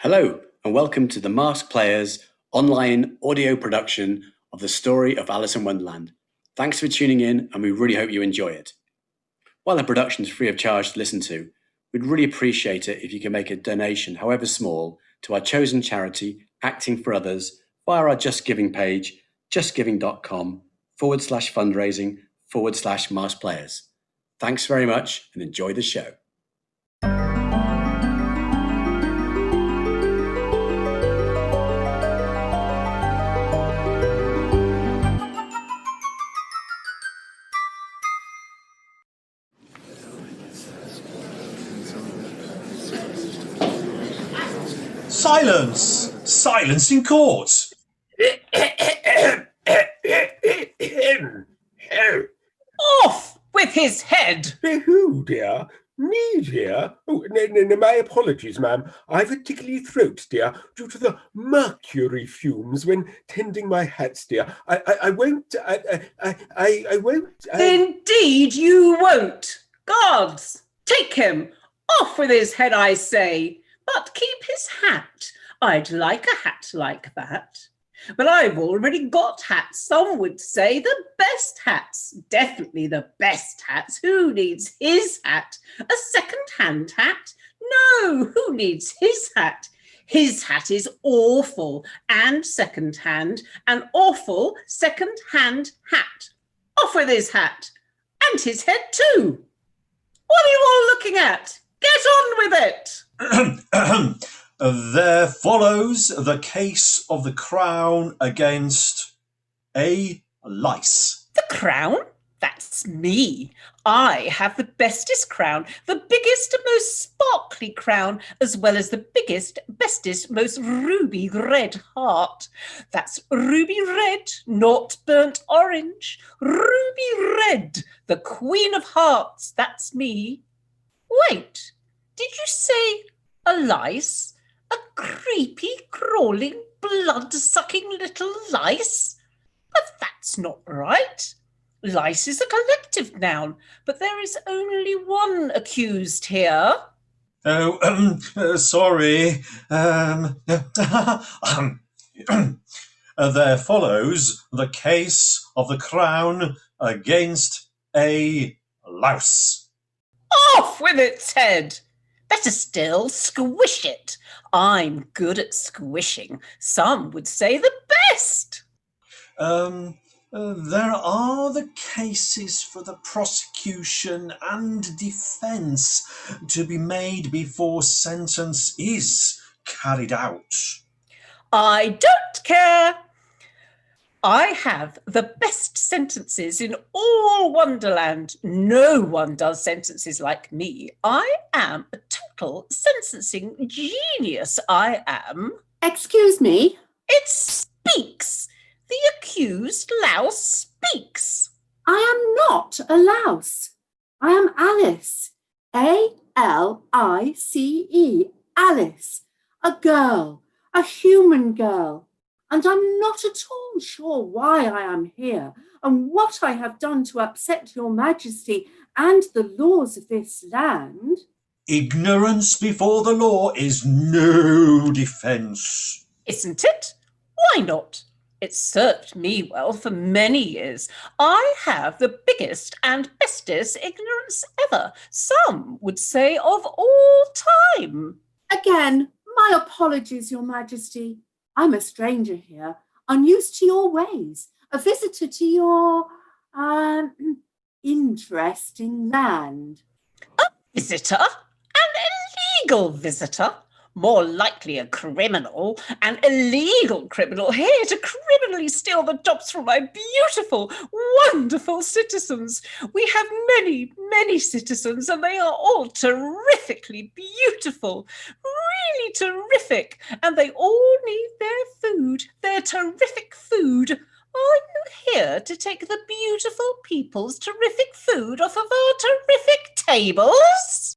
Hello, and welcome to the Masque Players online audio production of the story of Alice in Wonderland. Thanks for tuning in, and we really hope you enjoy it. While the production is free of charge to listen to, we'd really appreciate it if you can make a donation, however small, to our chosen charity, Acting for Others, via our Just Giving page, justgiving.com/fundraising/Masque Players. Thanks very much, and enjoy the show. Silence! Silence in court! Off with his head! Who, dear? Me, dear? Oh, no, my apologies, ma'am. I've a tickly throat, dear, due to the mercury fumes when tending my hats, dear. I won't. Indeed you won't. Guards, take him. Off with his head, I say. But keep his hat. I'd like a hat like that. But I've already got hats. Some would say the best hats. Definitely the best hats. Who needs his hat? A second-hand hat? No, who needs his hat? His hat is awful and second-hand, an awful second-hand hat. Off with his hat. And his head too. What are you all looking at? Get on with it. There follows the case of the Crown against a lice. The crown? That's me. I have the bestest crown, the biggest and most sparkly crown, as well as the biggest, bestest, most ruby red heart. That's ruby red, not burnt orange. Ruby red, the Queen of Hearts. That's me. Wait, did you say a lice? A creepy, crawling, blood-sucking little lice? But that's not right. Lice is a collective noun, but there is only one accused here. Oh, sorry. There follows the case of the Crown against a louse. Off with its head! Better still, squish it. I'm good at squishing. Some would say the best. There are the cases for the prosecution and defence to be made before sentence is carried out. I don't care. I have the best sentences in all Wonderland. No one does sentences like me. I am a total sentencing genius, I am. Excuse me? It speaks. The accused louse speaks. I am not a louse. I am Alice. A-L-I-C-E. Alice. A girl. A human girl. And I'm not at all sure why I am here and what I have done to upset your majesty and the laws of this land. Ignorance before the law is no defence. Isn't it? Why not? It's served me well for many years. I have the biggest and bestest ignorance ever. Some would say of all time. Again, my apologies, your majesty. I'm a stranger here, unused to your ways, a visitor to your, interesting land. A visitor? An illegal visitor? More likely a criminal, an illegal criminal, here to criminally steal the jobs from my beautiful, wonderful citizens. We have many, many citizens, and they are all terrifically beautiful, really terrific, and they all need their food, their terrific food. Are you here to take the beautiful people's terrific food off of our terrific tables?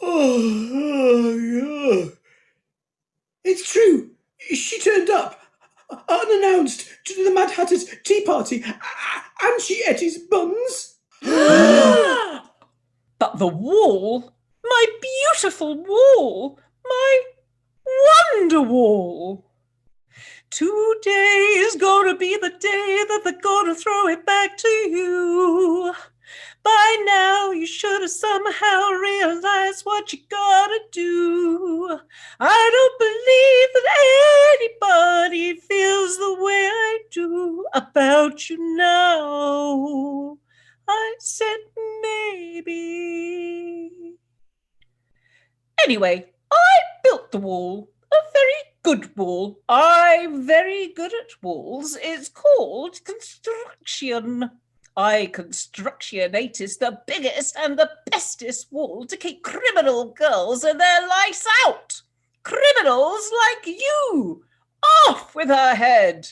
Yeah. It's true. She turned up, unannounced, to the Mad Hatter's tea party, and she ate his buns. But the wall, my beautiful wall, my Wonderwall. Today is gonna be the day that they're gonna throw it back to you. By now, you should have somehow realized what you gotta do. I don't believe that anybody feels the way I do about you now. I said maybe. Anyway, I built the wall. A very good wall. I'm very good at walls. It's called construction. I constructionated the biggest and the bestest wall to keep criminal girls and their lives out. Criminals like you. Off with her head.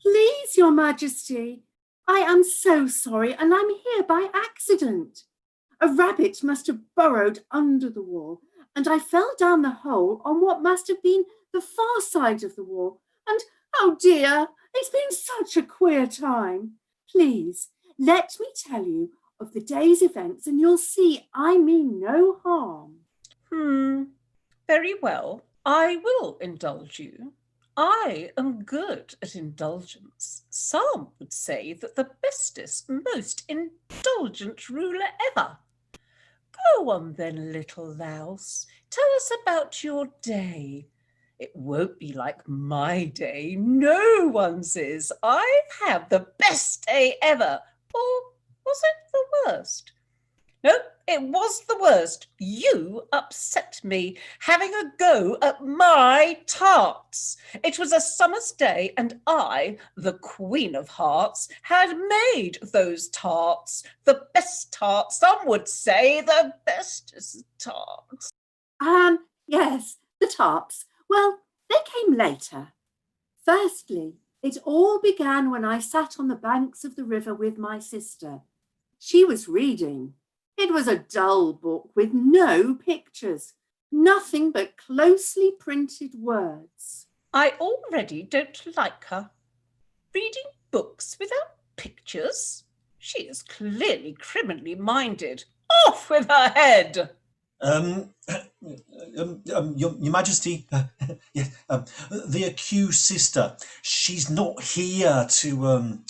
Please, Your Majesty, I am so sorry, and I'm here by accident. A rabbit must have burrowed under the wall, and I fell down the hole on what must have been the far side of the wall. And, oh dear, it's been such a queer time. Please, let me tell you of the day's events, and you'll see I mean no harm. Very well. I will indulge you. I am good at indulgence. Some would say that the bestest, most indulgent ruler ever. Go on then, little louse. Tell us about your day. It won't be like my day. No one's is. I've had the best day ever. Or was it the worst? No, it was the worst. You upset me, having a go at my tarts. It was a summer's day, and I, the Queen of Hearts, had made those tarts. The best tarts, some would say, the bestest tarts. Yes, the tarts. Well, they came later. Firstly, it all began when I sat on the banks of the river with my sister. She was reading. It was a dull book with no pictures, nothing but closely printed words. I already don't like her. Reading books without pictures? She is clearly criminally minded. Off with her head! Your Majesty, the accused sister, she's not here to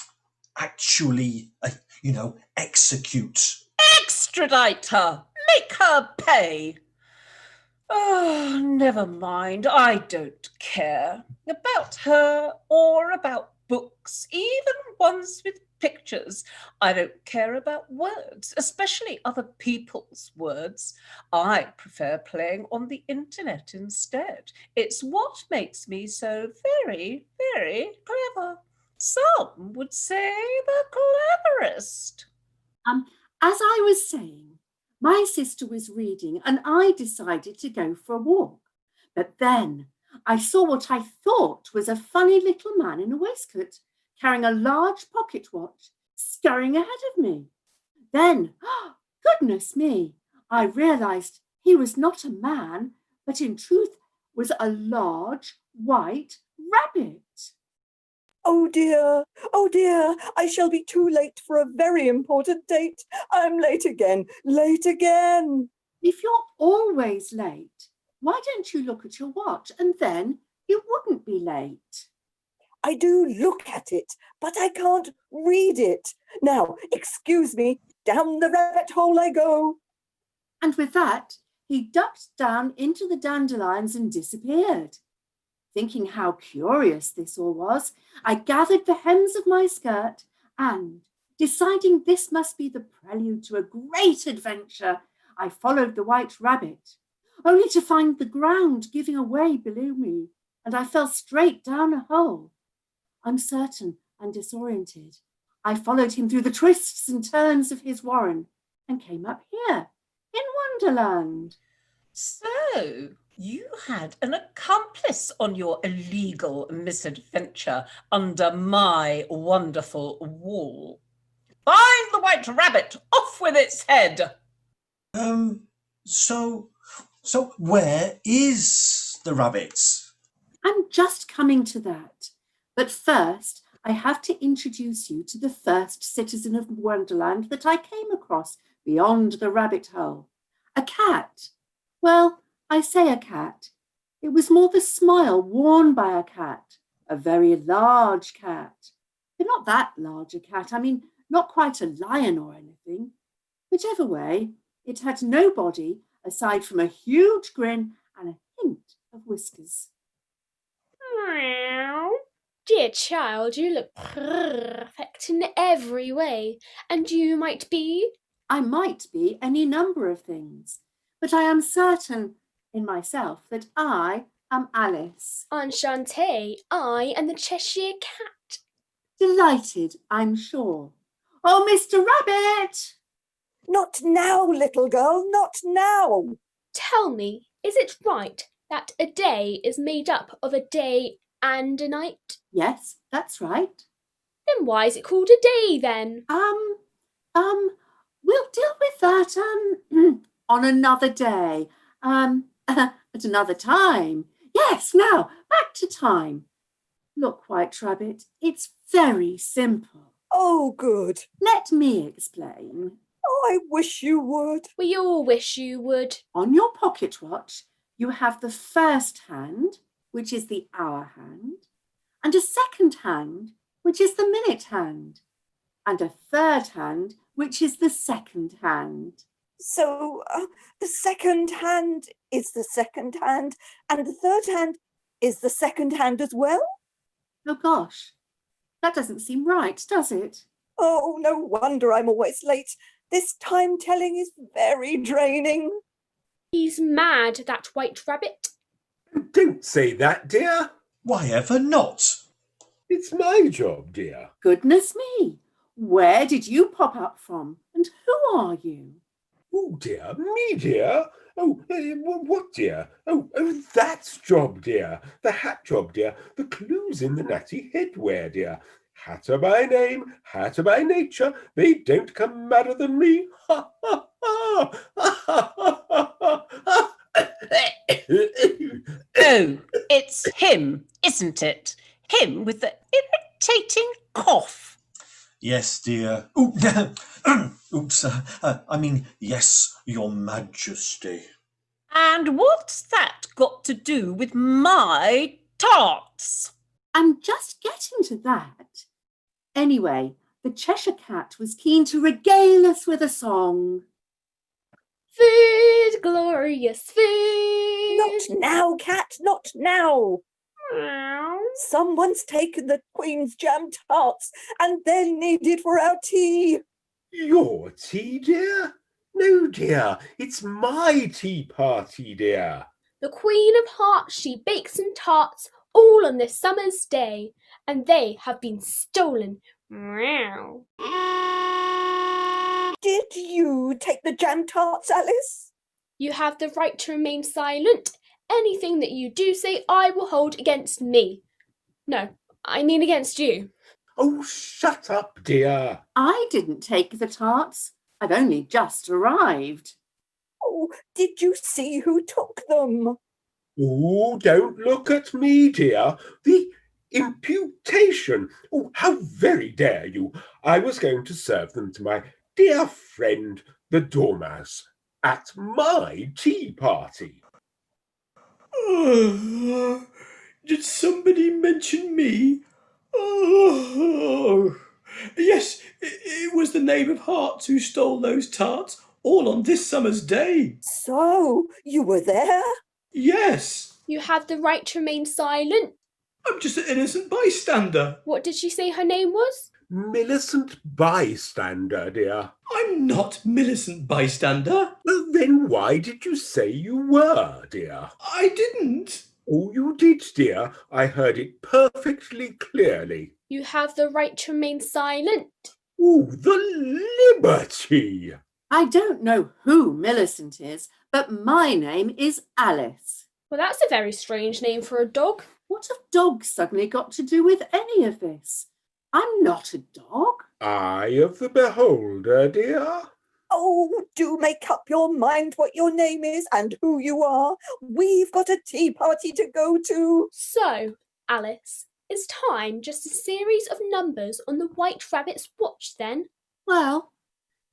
actually, execute. Extradite her! Make her pay! Oh, never mind. I don't care about her or about books, even ones with pictures. I don't care about words, especially other people's words. I prefer playing on the internet instead. It's what makes me so very, very clever. Some would say the cleverest. As I was saying, my sister was reading and I decided to go for a walk. But then I saw what I thought was a funny little man in a waistcoat carrying a large pocket watch scurrying ahead of me. Then, goodness me, I realised he was not a man, but in truth was a large white rabbit. Oh dear, I shall be too late for a very important date. I'm late again. If you're always late, why don't you look at your watch and then you wouldn't be late? I do look at it, but I can't read it. Now, excuse me, down the rabbit hole I go. And with that, he ducked down into the dandelions and disappeared. Thinking how curious this all was, I gathered the hems of my skirt and, deciding this must be the prelude to a great adventure, I followed the white rabbit, only to find the ground giving away below me, and I fell straight down a hole. Uncertain and disoriented, I followed him through the twists and turns of his warren and came up here in Wonderland. So, you had an accomplice on your illegal misadventure under my wonderful wall. Find the white rabbit, off with its head! So where is the rabbit? I'm just coming to that. But first, I have to introduce you to the first citizen of Wonderland that I came across beyond the rabbit hole. A cat. Well, I say a cat. It was more the smile worn by a cat, a very large cat. But not that large a cat, I mean, not quite a lion or anything. Whichever way, it had no body aside from a huge grin and a hint of whiskers. Meow. Dear child, you look perfect in every way, and you might be. I might be any number of things, but I am certain in myself that I am Alice. Enchantée, I am the Cheshire Cat. Delighted, I'm sure. Oh, Mr. Rabbit! Not now, little girl, not now. Tell me, is it right that a day is made up of a day and a night? Yes, that's right. Then why is it called a day then? We'll deal with that, on another day, at another time. Yes, now, back to time. Look, White Rabbit, it's very simple. Oh, good. Let me explain. Oh, I wish you would. We all wish you would. On your pocket watch, you have the first hand, which is the hour hand, and a second hand, which is the minute hand, and a third hand, which is the second hand. So the second hand is the second hand, and the third hand is the second hand as well? Oh gosh, that doesn't seem right, does it? Oh, no wonder I'm always late. This time telling is very draining. He's mad, that White Rabbit. Don't say that, dear. Why ever not? It's my job, dear. Goodness me, where did you pop up from, and who are you? Oh, dear, me, dear. Oh, what, dear? Oh, that's job, dear. The hat job, dear. The clues in the natty headwear, dear. Hatter by name, hatter by nature, they don't come madder than me. Ha, ha, ha, ha, ha, ha, ha. Oh, it's him, isn't it? Him with the irritating cough. Yes, dear. Oops. Yes, Your Majesty. And what's that got to do with my tarts? I'm just getting to that. Anyway, the Cheshire Cat was keen to regale us with a song. Food, glorious food. Not now, cat, not now. Meow. Someone's taken the Queen's jam tarts and they're needed for our tea. Your tea, dear? No, dear, it's my tea party, dear. The Queen of Hearts, she bakes some tarts all on this summer's day, and they have been stolen. Meow. Did you take the jam tarts, Alice? You have the right to remain silent. Anything that you do say, I will hold against me. No, I mean against you. Oh, shut up, dear. I didn't take the tarts. I've only just arrived. Oh, did you see who took them? Oh, don't look at me, dear. The imputation. Oh, how very dare you. I was going to serve them to my dear friend, the Dormouse, at my tea party. Did somebody mention me? Oh, yes, it was the Knave of Hearts who stole those tarts, all on this summer's day. So, you were there? Yes, You have the right to remain silent. I'm just an innocent bystander. What did she say her name was? Millicent Bystander, dear. I'm not Millicent Bystander. Well, then why did you say you were, dear? I didn't. Oh, you did, dear. I heard it perfectly clearly. You have the right to remain silent. Oh, the liberty! I don't know who Millicent is, but my name is Alice. Well, that's a very strange name for a dog. What have dogs suddenly got to do with any of this? I'm not a dog. Eye of the beholder, dear. Oh, do make up your mind what your name is and who you are. We've got a tea party to go to. So, Alice, is time just a series of numbers on the White Rabbit's watch then? Well,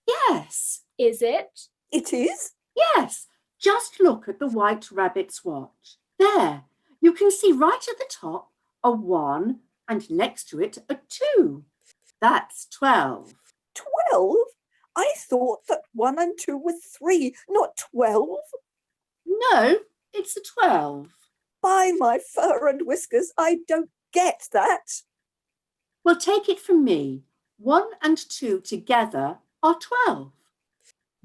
yes. Is it? It is? Yes, just look at the White Rabbit's watch. There, you can see right at the top a 1 and next to it a 2. That's 12. 12? I thought that 1 and 2 were 3, not 12. No, it's a 12. By my fur and whiskers, I don't get that. Well, take it from me. 1 and 2 together are 12.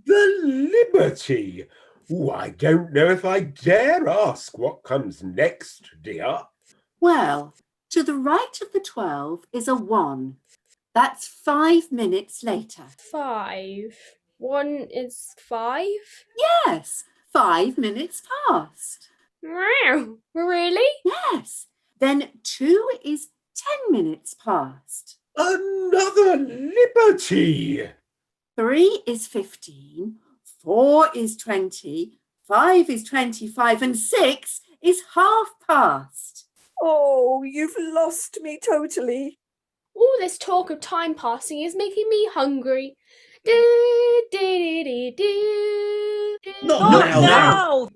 The Liberty! Oh, I don't know if I dare ask what comes next, dear. Well, to the right of the 12 is a 1. That's 5 minutes later. 5. 1 is 5? Yes, 5 minutes past. Wow, really? Yes, then 2 is 10 minutes past. Another Liberty! 3 is 15, 4 is 20, 5 is 25, and 6 is half past. Oh, you've lost me totally. All this talk of time passing is making me hungry. Do, do, do, do, do. Not now.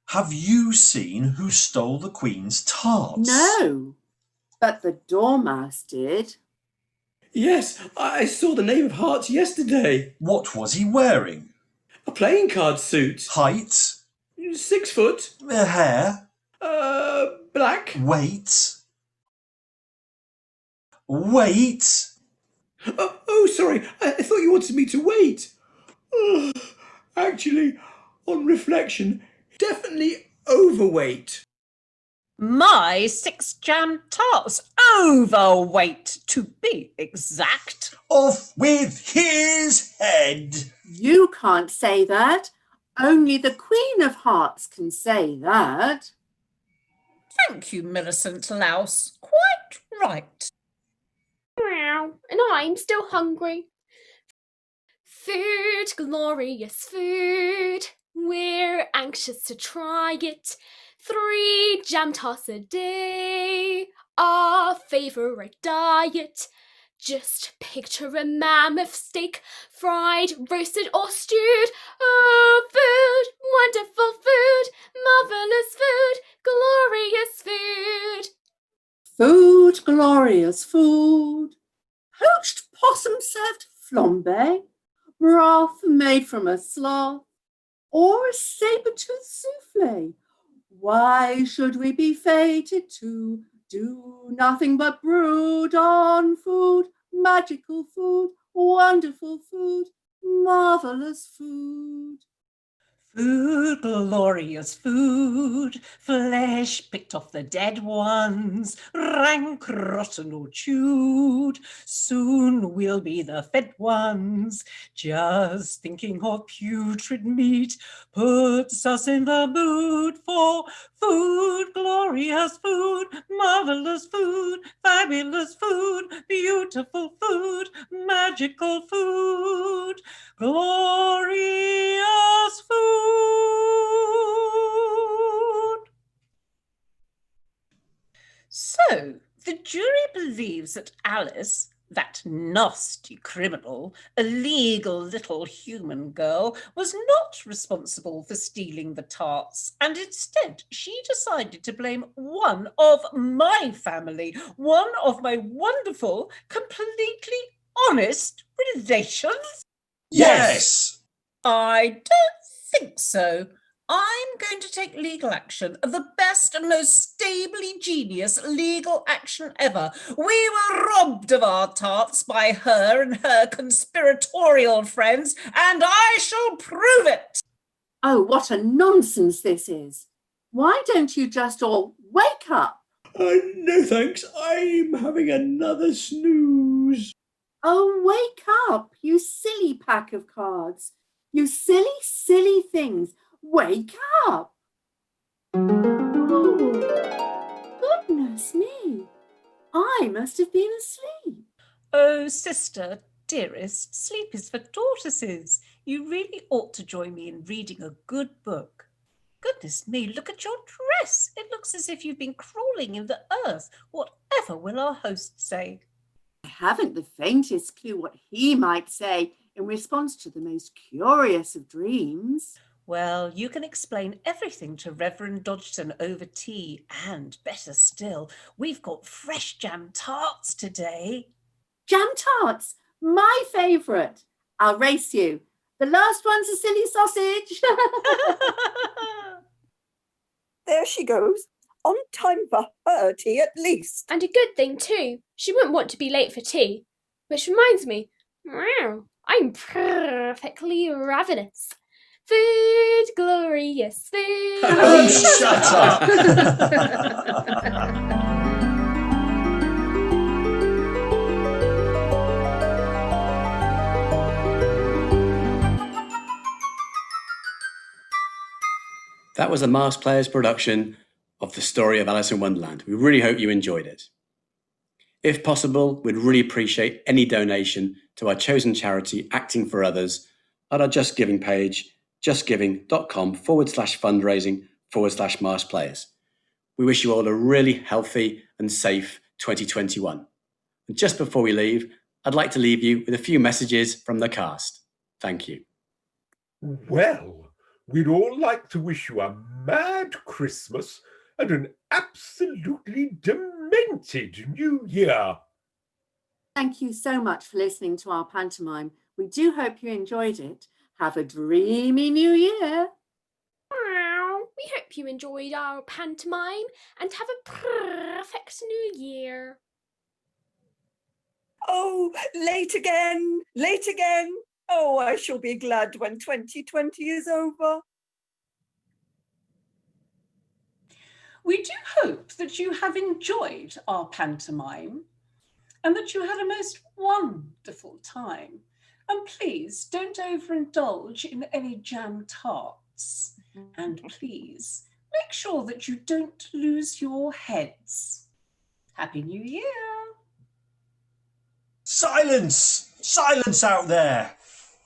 Have you seen who stole the Queen's tarts? No, but the Dormouse did. Yes, I saw the Knave of Hearts yesterday. What was he wearing? A playing card suit. Height? 6 foot. Hair? Black. Weight? Weight? Oh, sorry. I thought you wanted me to wait. Actually, on reflection, definitely overweight. My 6 jam tarts, overweight to be exact. Off with his head! You can't say that. Only the Queen of Hearts can say that. Thank you, Millicent Louse. Quite right. Meow, and I'm still hungry. Food, glorious food. We're anxious to try it. 3 jam tarts a day, our favourite diet. Just picture a mammoth steak, fried, roasted or stewed. Oh, food, wonderful food, marvellous food, glorious food. Food, glorious food. Poached possum served flambe, broth made from a sloth, or a saber-tooth souffle. Why should we be fated to do nothing but brood on food, magical food, wonderful food, marvellous food? Food, glorious food, flesh picked off the dead ones, rank, rotten or chewed. Soon we'll be the fed ones. Just thinking of putrid meat puts us in the mood for food, glorious food, marvellous food, fabulous food, beautiful food, magical food, glorious food. So, the jury believes that Alice, that nasty criminal, illegal little human girl, was not responsible for stealing the tarts, and instead she decided to blame one of my family, one of my wonderful, completely honest relations. Yes! I don't think so. I'm going to take legal action, the best and most stably genius legal action ever. We were robbed of our tarts by her and her conspiratorial friends, and I shall prove it. Oh, what a nonsense this is. Why don't you just all wake up? No thanks, I'm having another snooze. Oh, wake up, you silly pack of cards. You silly, silly things. Wake up! Oh, goodness me. I must have been asleep. Oh, sister, dearest, sleep is for tortoises. You really ought to join me in reading a good book. Goodness me, look at your dress. It looks as if you've been crawling in the earth. Whatever will our host say? I haven't the faintest clue what he might say in response to the most curious of dreams. Well, you can explain everything to Reverend Dodgson over tea, and better still, we've got fresh jam tarts today. Jam tarts, my favourite. I'll race you. The last one's a silly sausage. There she goes. On time for her tea at least. And a good thing too. She wouldn't want to be late for tea. Which reminds me, meow, I'm perfectly ravenous. Food, glorious food. Oh, shut up! That was a Masque Players production of the story of Alice in Wonderland. We really hope you enjoyed it. If possible, we'd really appreciate any donation to our chosen charity, Acting for Others, at our Just Giving page, justgiving.com/fundraising/Masque Players. We wish you all a really healthy and safe 2021. And just before we leave, I'd like to leave you with a few messages from the cast. Thank you. Well, we'd all like to wish you a mad Christmas and an absolutely demented New Year. Thank you so much for listening to our pantomime. We do hope you enjoyed it. Have a dreamy new year. We hope you enjoyed our pantomime and have a perfect new year. Oh, late again, late again. Oh, I shall be glad when 2020 is over. We do hope that you have enjoyed our pantomime and that you had a most wonderful time. And please don't overindulge in any jam tarts. And please make sure that you don't lose your heads. Happy New Year! Silence! Silence out there!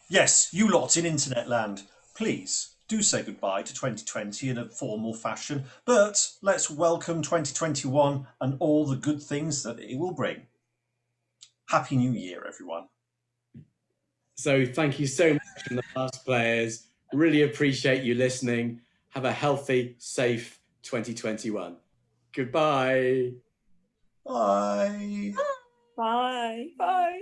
Yes, you lot in internet land, please do say goodbye to 2020 in a formal fashion, but let's welcome 2021 and all the good things that it will bring. Happy New Year, everyone. So thank you so much from the Masque Players. Really appreciate you listening. Have a healthy, safe 2021. Goodbye. Bye. Bye. Bye.